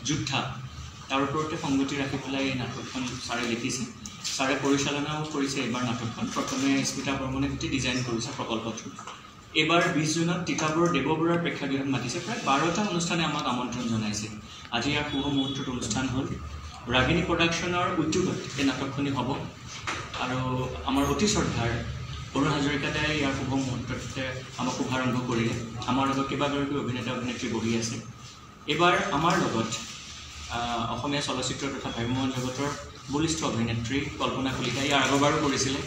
যোদ্ধা তাৰ ওপৰতে সংগতি ৰাখি পেলাই এই নাটকখন ছাৰে লিখিছে ছাৰে পৰিচালনাও কৰিছে এইবাৰ নাটকখন প্ৰথমে স্মিতা বৰ্মনে গোটেই ডিজাইন কৰিছে প্ৰকল্পটো এবাৰ 20 জুনত তিতাবৰ দেৱবৰুৱাৰ প্ৰেক্ষাগৃহত মাতিছে প্ৰায় 12টা অনুষ্ঠানে আমাক আমন্ত্ৰণ জনাইছে আজি ইয়াৰ শুভ মুহূৰ্তত অনুষ্ঠান হ'ল ৰাগিনী প্ৰডাকশ্যনৰ উদ্যোগত এই নাটকখনি হ'ব আৰু আমাৰ অতি শ্ৰদ্ধাৰ অৰুণ হাজৰিকাদাই ইয়াৰ শুভ মুহূৰ্ততে আমাক শুভাৰম্ভ কৰিলে আমাৰ লগত কেইবাগৰাকী অভিনেতা অভিনেত্ৰী বহি আছে এবাৰ আমাৰ লগত অসমীয়া চলচ্চিত্ৰ তথা ভ্ৰাম্যমাণ জগতৰ বলিষ্ঠ অভিনেত্ৰী কল্পনা কলিতা ইয়াৰ আগৰবাৰো কৰিছিলে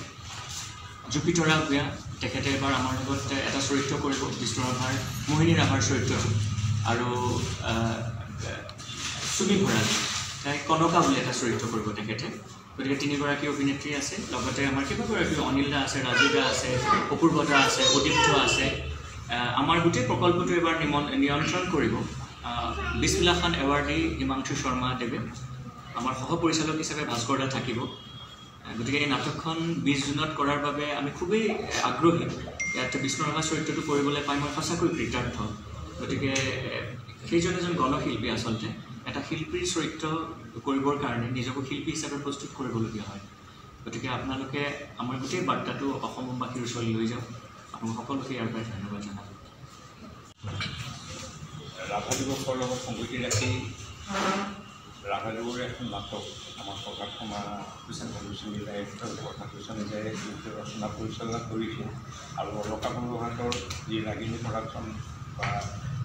জুপিতৰা ভূঞা তেখেতে এবাৰ আমাৰ লগত এটা চৰিত্ৰ কৰিব বিষ্ণু ৰাভাৰ মোহিনী ৰাভাৰ চৰিত্ৰটো আৰু সুমি ভৰালী তাই কনকা বুলি এটা চৰিত্ৰ কৰিব তেখেতে গতিকে তিনিগৰাকী অভিনেত্ৰী আছে লগতে আমাৰ কেইবাগৰাকী অনিল দা আছে ৰাজু দা আছে অপূৰ্ব দা আছে অদীপ্ত আছে আমাৰ গোটেই প্ৰকল্পটো এবাৰ নিয়ন্ত্ৰণ কৰিব বিছমিল্লা খান এৱাৰ্ডী হিমাংশু শৰ্মা দেৱে আমাৰ সহ পৰিচালক হিচাপে ভাস্কৰ দা থাকিব গতিকে এই নাটকখন 20 জুনত কৰাৰ বাবে আমি খুবেই আগ্ৰহী ইয়াত বিষ্ণু ৰাভা চৰিত্ৰটো কৰিবলৈ পাই মই সঁচাকৈ কৃতাৰ্থ গতিকে সেইজন এজন গণশিল্পী আচলতে এটা শিল্পীৰ চৰিত্ৰ কৰিবৰ কাৰণে নিজকে শিল্পী হিচাপে প্ৰস্তুত কৰিবলগীয়া হয় গতিকে আপোনালোকে আমাৰ গোটেই বাৰ্তাটো অসমবাসীৰ ওচৰলৈ লৈ যাওক আপোনালোক সকলোকে ইয়াৰ পৰা ধন্যবাদ জনাব ৰাভা দিৱসৰ লগত সংগতি ৰাখি ৰাভা দিৱসৰ এখন নাটক আমাৰ প্ৰকাশনা গোস্বামী ডাইৰেক্টৰে ৰচনা পৰিচালনা কৰিছে আৰু অলকা বৰুৱাহাটৰ যি ৰাগিনী প্ৰডাকশ্যন বা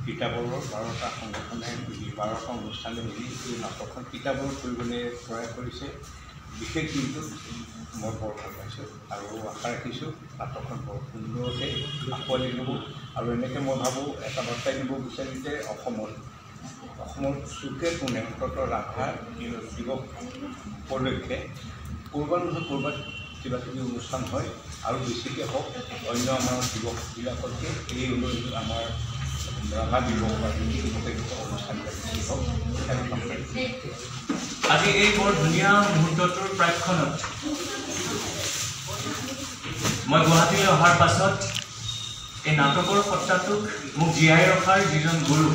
তিতাবৰৰ 12টা সংগঠনে 12টা অনুষ্ঠানে মিলি এই নাটকখন তিতাবৰ কৰিবলৈ প্ৰয়াস কৰিছে বিশেষ দিনটো মই বৰ ভাল পাইছোঁ আৰু আশা ৰাখিছোঁ নাটকখন বৰ সুন্দৰকৈ আঁকোৱালি ল'ব আৰু এনেকৈ মই ভাবোঁ এটা বাৰ্তা দিব বিচাৰিম যে অসমৰ চুকে কোণে অন্ততঃ ৰাভা দিৱস উপলক্ষে ক'ৰবাত নহয় ক'ৰবাত কিবা কিবি অনুষ্ঠান হয় আৰু বেছিকৈ হওক অন্য আমাৰ দিৱসবিলাকতকৈ এই আমাৰ ৰাভা দিৱস বা অনুষ্ঠানবিলাক বেছি হওক আজি এই বৰ ধুনীয়া মুহূৰ্তটোৰ প্ৰাক্ষণত মই গুৱাহাটীলৈ অহাৰ পাছত এই নাটকৰ সত্তাটোক মোক জীয়াই ৰখাৰ যিজন গুৰু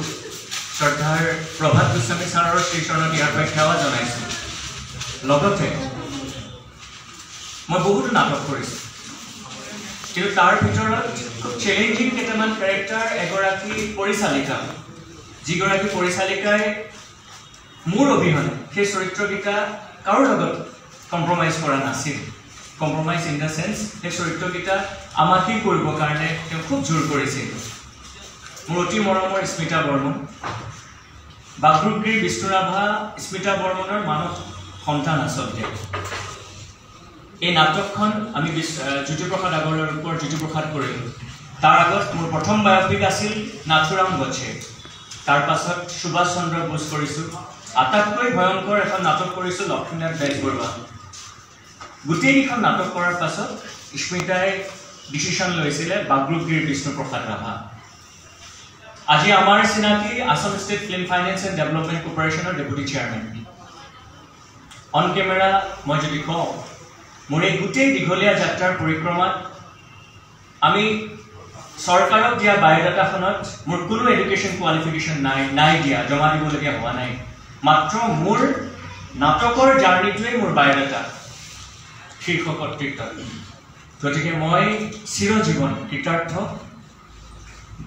শ্ৰদ্ধাৰ প্ৰভাত গোস্বামী ছাৰৰ শ্ৰীচৰণত ইয়াৰ পৰা সেৱা জনাইছোঁ লগতে মই বহুতো নাটক কৰিছোঁ কিন্তু তাৰ ভিতৰত খুব চেলেঞ্জিং কেইটামান কেৰেক্টাৰ এগৰাকী পৰিচালিকা যিগৰাকী পৰিচালিকাই মোৰ অবিহনে সেই চৰিত্ৰকেইটা কাৰো লগত কম্প্ৰমাইজ কৰা নাছিল কম্প্ৰমাইজ ইন দ্য চেন্স সেই চৰিত্ৰকেইটা আমাকেই কৰিবৰ কাৰণে তেওঁ খুব জোৰ কৰিছিল মোৰ অতি মৰমৰ স্মিতা বৰ্মন বাগৰুগীৰ বিষ্ণু ৰাভা স্মিতা বৰ্মনৰ মানৱ সন্তান আচলতে এই নাটকখন আমি জ্যোতিপ্ৰসাদ আগৰৱালাৰ ওপৰত জ্যোতিপ্ৰসাদ কৰিলোঁ তাৰ আগত মোৰ প্ৰথম বায়োপিক আছিল নাথুৰাম গছে তাৰ পাছত সুভাষ চন্দ্ৰ বোস কৰিছোঁ আটাইতকৈ ভয়ংকৰ এখন নাটক কৰিছোঁ লক্ষ্মীনাথ বেজবৰুৱা গোটেইকেইখন নাটক কৰাৰ পাছত স্মিতাই ডিচিশ্যন লৈছিলে বাগৰুগীৰ বিষ্ণুপ্ৰসাদ ৰাভা আজি আমাৰ চিনাকি Assam state film finance and development কৰ্পৰেশ্যনৰ ডেপুটি চেয়াৰমেন অন কেমেৰা মই যদি কওঁ মোৰ এই গোটেই দীঘলীয়া যাত্ৰাৰ পৰিক্ৰমাত আমি চৰকাৰক দিয়া বায়'ডাটাখনত মোৰ কোনো এডুকেশ্যন কোৱালিফিকেশ্যন নাই দিয়া জমা দিবলগীয়া হোৱা নাই মাত্ৰ মোৰ নাটকৰ জাৰ্ণিটোৱেই মোৰ বায়'ডাটা শীৰ্ষ কৰ্তৃত্বত গতিকে মই চিৰজীৱন কৃতাৰ্থ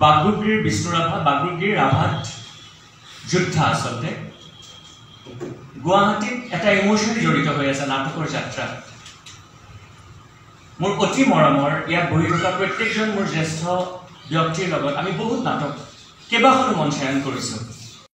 বাগৰুগীৰ বিষ্ণু ৰাভা বাগৰুগীৰ ৰাভাত যোদ্ধা আচলতে গুৱাহাটীত এটা ইমোশ্যন জড়িত হৈ আছে নাটকৰ যাত্ৰা মোৰ অতি মৰমৰ ইয়াত বহি থকা প্ৰত্যেকজন মোৰ জ্যেষ্ঠ ব্যক্তিৰ লগত আমি বহুত নাটক কেইবাখনো মঞ্চায়ন কৰিছোঁ